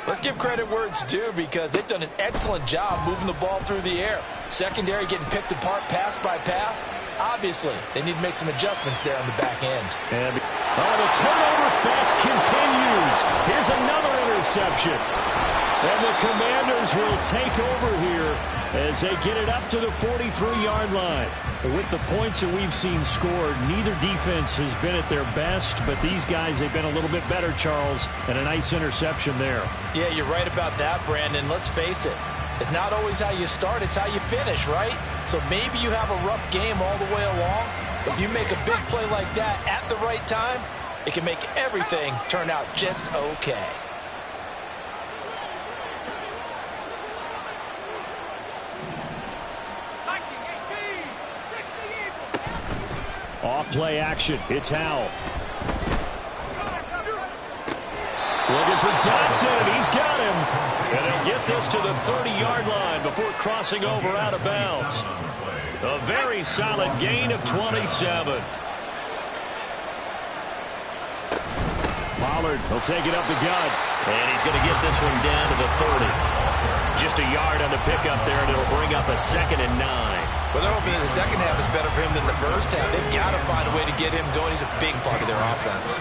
let's give credit where it's due, because they've done an excellent job moving the ball through the air. Secondary getting picked apart pass by pass. Obviously, they need to make some adjustments there on the back end. And the turnover fest continues. Here's another interception. And the Commanders will take over here as they get it up to the 43-yard line. With the points that we've seen scored, neither defense has been at their best, but these guys, they've been a little bit better, Charles, and a nice interception there. Yeah, you're right about that, Brandon. Let's face it. It's not always how you start, it's how you finish, right? So maybe you have a rough game all the way along. If you make a big play like that at the right time, it can make everything turn out just okay. Off play action. It's Howell. Looking for Dodson, and he's got him. And he'll get this to the 30-yard line before crossing over out of bounds. A very solid gain of 27. Pollard will take it up the gut. And he's going to get this one down to the 30. Just a yard on the pickup there, and it'll bring up a 2nd and 9. Well, that will mean the second half is better for him than the first half. They've got to find a way to get him going. He's a big part of their offense.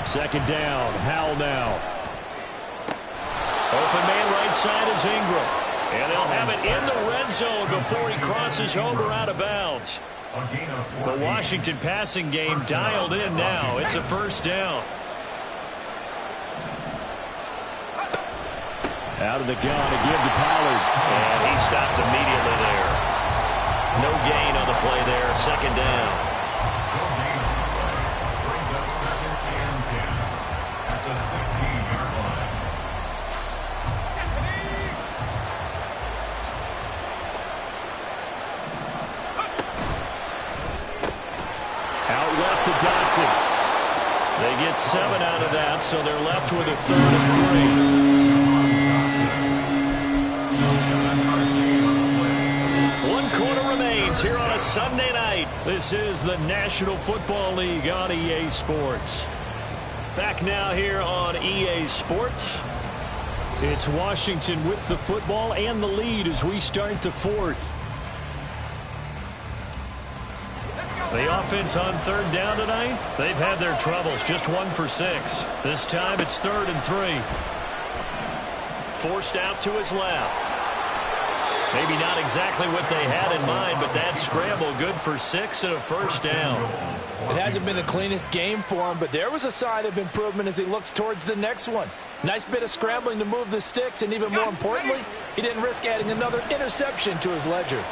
Second down, Howell now. Open man right side is Ingram. And they'll have it in the red zone before he crosses over out of bounds. The Washington passing game dialed in now. It's a first down. Out of the gun again to Pollard. And he stopped immediately there. No gain on the play there. Second down. Out left to Dodson. They get 7 out of that, so they're left with a 3rd and 3. 1 quarter remains here on a Sunday night. This is the National Football League on EA Sports. Back now here on EA Sports. It's Washington with the football and the lead as we start the 4th. The offense on 3rd down tonight, they've had their troubles, just 1 for 6. This time it's 3rd and 3. Forced out to his left. Maybe not exactly what they had in mind, but that scramble good for 6 and a first down. It hasn't been the cleanest game for him, but there was a sign of improvement as he looks towards the next one. Nice bit of scrambling to move the sticks, and even more importantly, he didn't risk adding another interception to his ledger.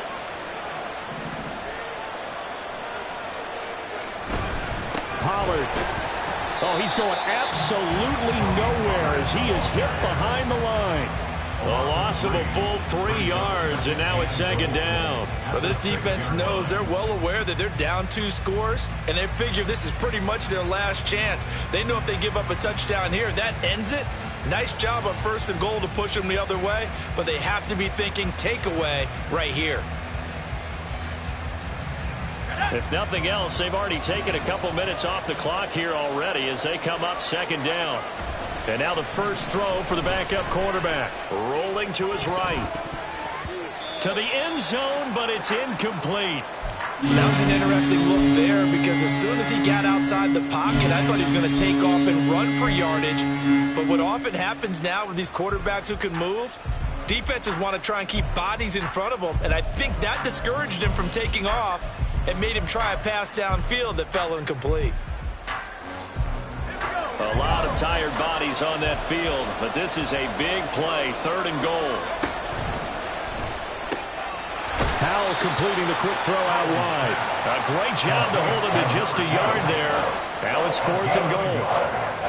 Pollard. Oh, he's going absolutely nowhere as he is hit behind the line. A loss of a full 3 yards, and now it's 2nd down. Well, this defense knows, they're well aware that they're down 2 scores, and they figure this is pretty much their last chance. They know if they give up a touchdown here, that ends it. Nice job on 1st and goal to push them the other way, but they have to be thinking takeaway right here. If nothing else, they've already taken a couple minutes off the clock here already as they come up 2nd down. And now the first throw for the backup quarterback. Rolling to his right. To the end zone, but it's incomplete. That was an interesting look there because as soon as he got outside the pocket, I thought he was going to take off and run for yardage. But what often happens now with these quarterbacks who can move, defenses want to try and keep bodies in front of them. And I think that discouraged him from taking off and made him try a pass downfield that fell incomplete. A lot of tired bodies on that field, but this is a big play, 3rd and goal. Howell completing the quick throw out wide. A great job to hold him to just a yard there. Now it's 4th and goal.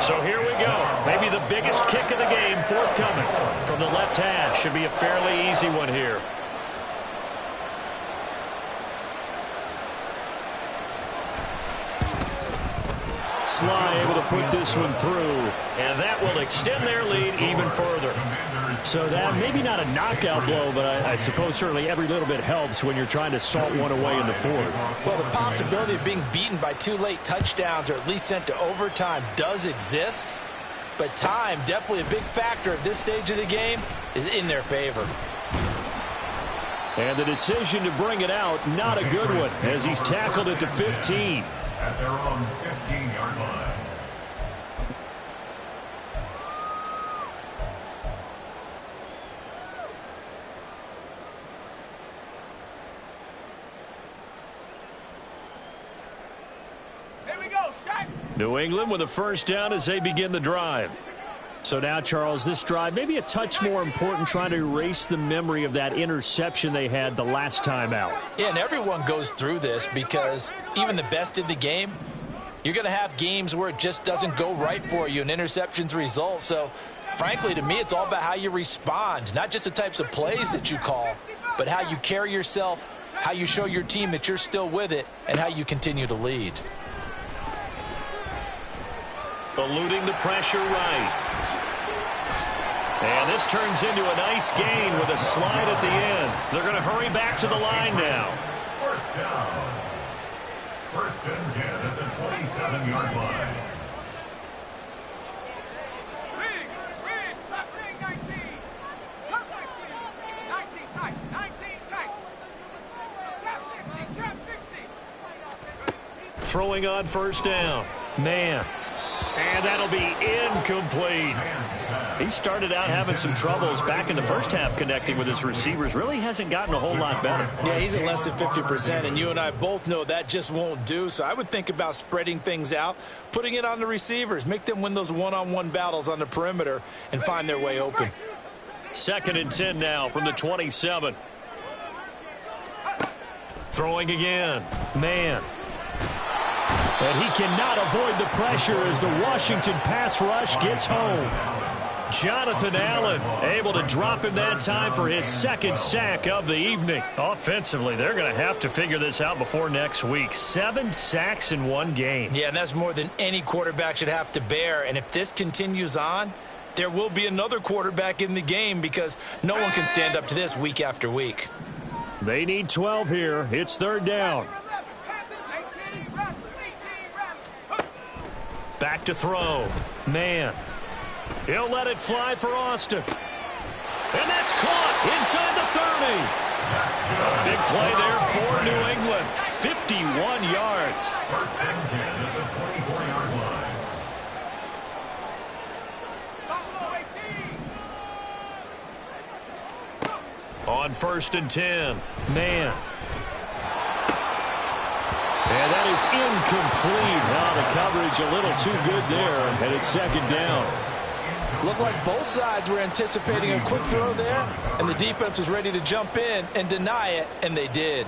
So here we go. Maybe the biggest kick of the game forthcoming from the left hash. Should be a fairly easy one here. Sly able to put this one through, and that will extend their lead even further. So that maybe not a knockout blow, but I suppose certainly every little bit helps when you're trying to salt one away in the 4th. Well, the possibility of being beaten by 2 late touchdowns or at least sent to overtime does exist, but time, definitely a big factor at this stage of the game, is in their favor. And the decision to bring it out, not a good one, as he's tackled it to 15. At their own 15-yard line. Here we go, shot. New England with a first down as they begin the drive. So now, Charles, this drive maybe a touch more important, trying to erase the memory of that interception they had the last time out. Yeah, and everyone goes through this because even the best in the game, you're going to have games where it just doesn't go right for you and interceptions result. So, frankly, to me, it's all about how you respond, not just the types of plays that you call, but how you carry yourself, how you show your team that you're still with it, and how you continue to lead. Eluding the pressure right. And this turns into a nice gain with a slide at the end. They're going to hurry back to the line now. First down. 1st and 10 at the 27-yard line. Riggs, left wing 19. Left 19 tight, 19 tight. Trap 60. Throwing on first down. Man. And that'll be incomplete. He started out having some troubles back in the first half connecting with his receivers. Really hasn't gotten a whole lot better. Yeah, he's at less than 50%, and you and I both know that just won't do. So I would think about spreading things out, putting it on the receivers, make them win those one-on-one battles on the perimeter and find their way open. 2nd and 10 now from the 27. Throwing again. Man. And he cannot avoid the pressure as the Washington pass rush gets home. Jonathan Allen able to drop him that time for his 2nd sack of the evening. Offensively, they're going to have to figure this out before next week. 7 sacks in one game. Yeah, and that's more than any quarterback should have to bear. And if this continues on, there will be another quarterback in the game because no one can stand up to this week after week. They need 12 here. It's 3rd down. Back to throw. Man. He'll let it fly for Austin. And that's caught inside the 30. A big play there for New England. 51 yards. 1st and 10 at the 24-yard line. On 1st and 10. Man. And that is incomplete. Now the coverage a little too good there, and it's 2nd down. Looked like both sides were anticipating a quick throw there, and the defense was ready to jump in and deny it, and they did.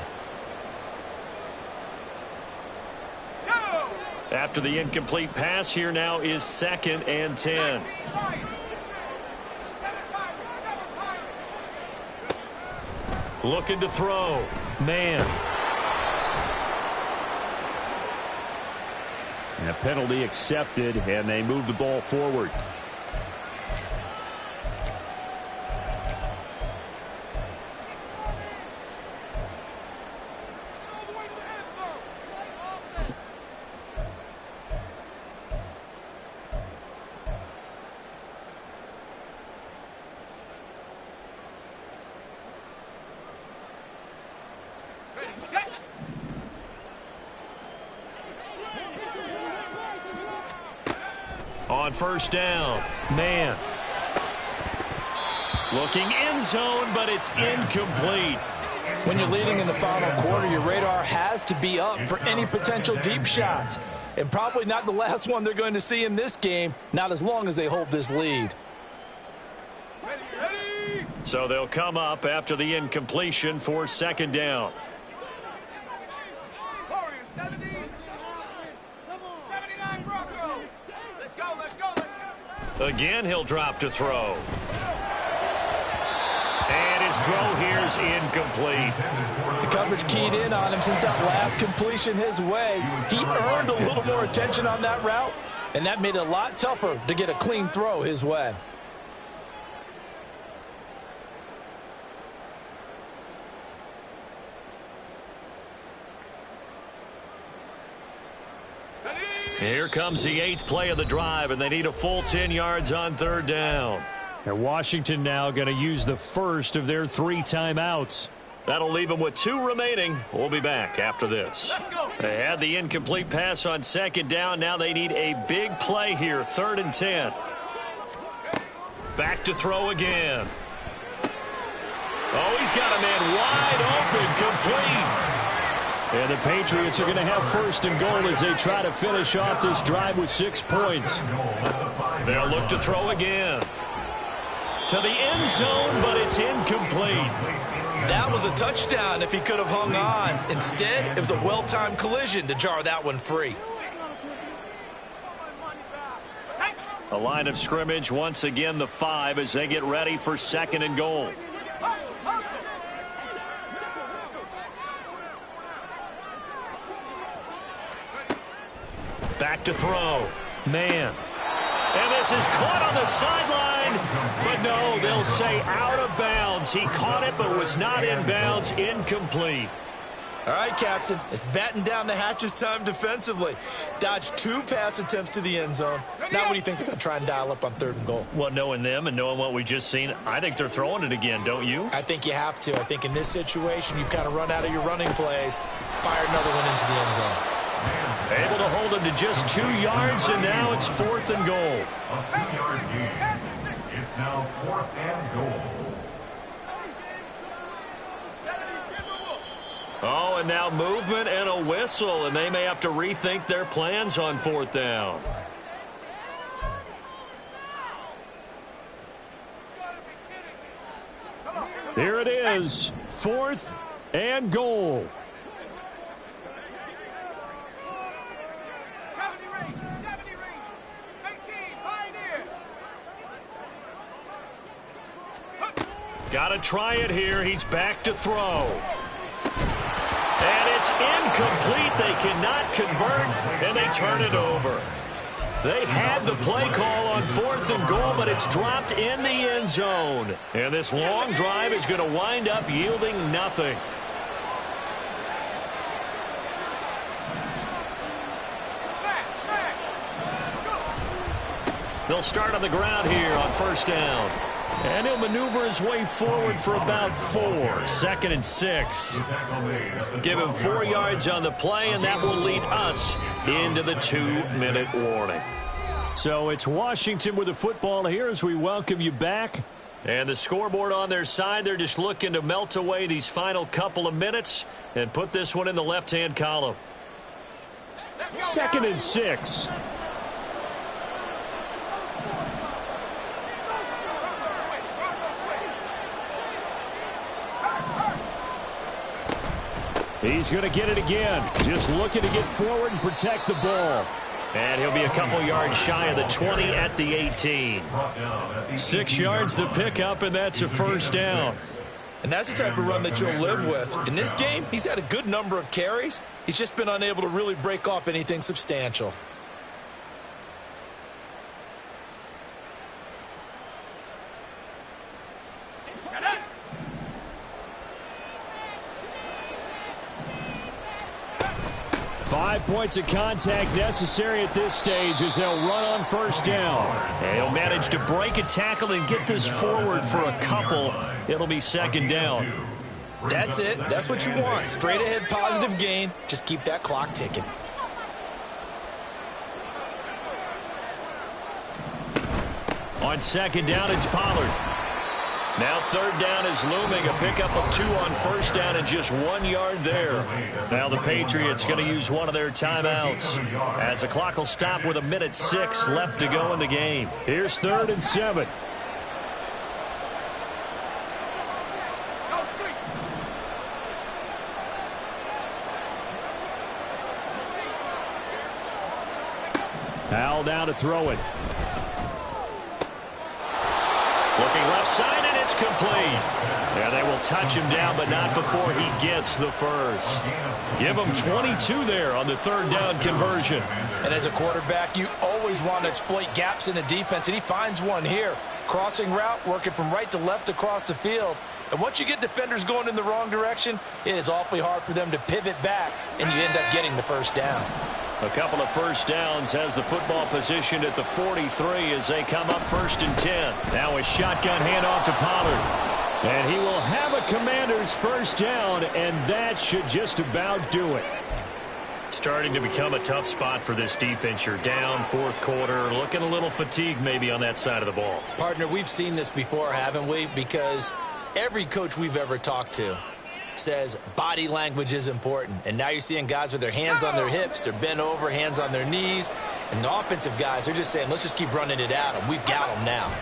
After the incomplete pass, here now is 2nd and 10. Looking to throw. Man. And a penalty accepted, and they move the ball forward. On 1st down. Man. Looking end zone, but it's incomplete. When you're leading in the final quarter, your radar has to be up for any potential deep shots. and probably not the last one they're going to see in this game, not as long as they hold this lead. So they'll come up after the incompletion for second down. Warriors, 70. 79 Bronco. Let's go, let's go, let's go. Again, he'll drop to throw. And his throw here's incomplete. The coverage keyed in on him since that last completion his way. He earned a little more attention on that route, and that made it a lot tougher to get a clean throw his way. Here comes the 8th play of the drive, and they need a full 10 yards on third down. And Washington now going to use the first of their 3 timeouts. That'll leave them with 2 remaining. We'll be back after this. They had the incomplete pass on second down. Now they need a big play here, 3rd and 10. Back to throw again. Oh, he's got a man wide open, complete. And the Patriots are going to have first and goal as they try to finish off this drive with 6 points. They'll look to throw again. To the end zone, but it's incomplete. That was a touchdown if he could have hung on. Instead, it was a well-timed collision to jar that one free. The line of scrimmage, once again, the 5 as they get ready for second and goal. Back to throw. Man. And this is caught on the sideline. But no, they'll say out of bounds. He caught it but was not in bounds. Incomplete. All right, Captain. It's batten down the hatches time defensively. Dodged 2 pass attempts to the end zone. Now what do you think they're going to try and dial up on 3rd and goal? Well, knowing them and knowing what we just seen, I think they're throwing it again, don't you? I think you have to. I think in this situation, you've kind of run out of your running plays. Fire another one into the end zone. Able to hold him to just 2 yards, and now it's 4th and goal. A 2-yard gain. It's now 4th and goal. Oh, and now movement and a whistle, and they may have to rethink their plans on 4th down. Here it is, 4th and goal. 70 range. 18, Pioneer. Got to try it here. He's back to throw. And it's incomplete. They cannot convert, and they turn it over. They had the play call on 4th and goal, but it's dropped in the end zone. And this long drive is going to wind up yielding nothing. They'll start on the ground here on 1st down. And he'll maneuver his way forward for about 4. 2nd and 6. Give him 4 yards on the play, and that will lead us into the 2-minute warning. So it's Washington with the football here as we welcome you back. And the scoreboard on their side, they're just looking to melt away these final couple of minutes and put this one in the left-hand column. 2nd and 6. He's going to get it again. Just looking to get forward and protect the ball. And he'll be a couple yards shy of the 20 at the 18. 6 yards the pickup, and that's a 1st down. And that's the type of run that you'll live with. In this game, he's had a good number of carries. He's just been unable to really break off anything substantial. Five points of contact necessary at this stage as they'll run on 1st down. And he'll manage to break a tackle and get this forward for a couple. It'll be 2nd down. That's it. That's what you want. Straight ahead positive gain. Just keep that clock ticking. On 2nd down, it's Pollard. Now third down is looming. A pickup of 2 on first down and just 1 yard there. Now the Patriots going to use one of their timeouts as the clock will stop with 1:06 left to go in the game. Here's 3rd and 7. Al now to throw it. Looking left side, and it's complete. Yeah, they will touch him down, but not before he gets the first. Give him 22 there on the 3rd down conversion. And as a quarterback, you always want to exploit gaps in the defense, and he finds one here. Crossing route, working from right to left across the field. And once you get defenders going in the wrong direction, it is awfully hard for them to pivot back, and you end up getting the first down. A couple of first downs, has the football positioned at the 43 as they come up 1st and 10. Now a shotgun handoff to Pollard. And he will have a Commanders first down, and that should just about do it. Starting to become a tough spot for this defense. You're down 4th quarter, looking a little fatigued maybe on that side of the ball. Partner, we've seen this before, haven't we? Because every coach we've ever talked to says body language is important. And now you're seeing guys with their hands on their hips, they're bent over, hands on their knees. And the offensive guys, they're just saying, let's just keep running it at them. We've got them now.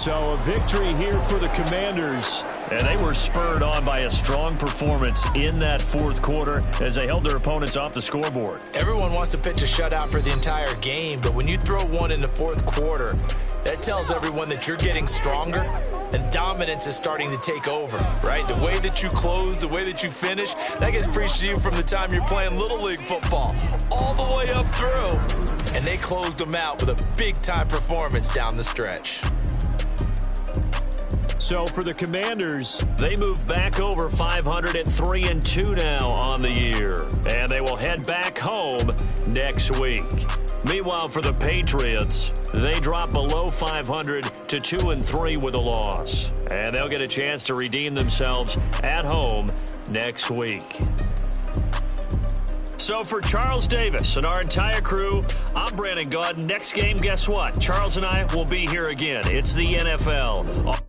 So a victory here for the Commanders. And they were spurred on by a strong performance in that 4th quarter as they held their opponents off the scoreboard. Everyone wants to pitch a shutout for the entire game, but when you throw one in the 4th quarter, that tells everyone that you're getting stronger and dominance is starting to take over, right? The way that you close, the way that you finish, that gets preached to you from the time you're playing Little League football all the way up through. And they closed them out with a big-time performance down the stretch. So for the Commanders, they move back over 500 at 3-2 now on the year. And they will head back home next week. Meanwhile, for the Patriots, they drop below 500 to 2-3 with a loss. And they'll get a chance to redeem themselves at home next week. So for Charles Davis and our entire crew, I'm Brandon Gaudin. Next game, guess what? Charles and I will be here again. It's the NFL.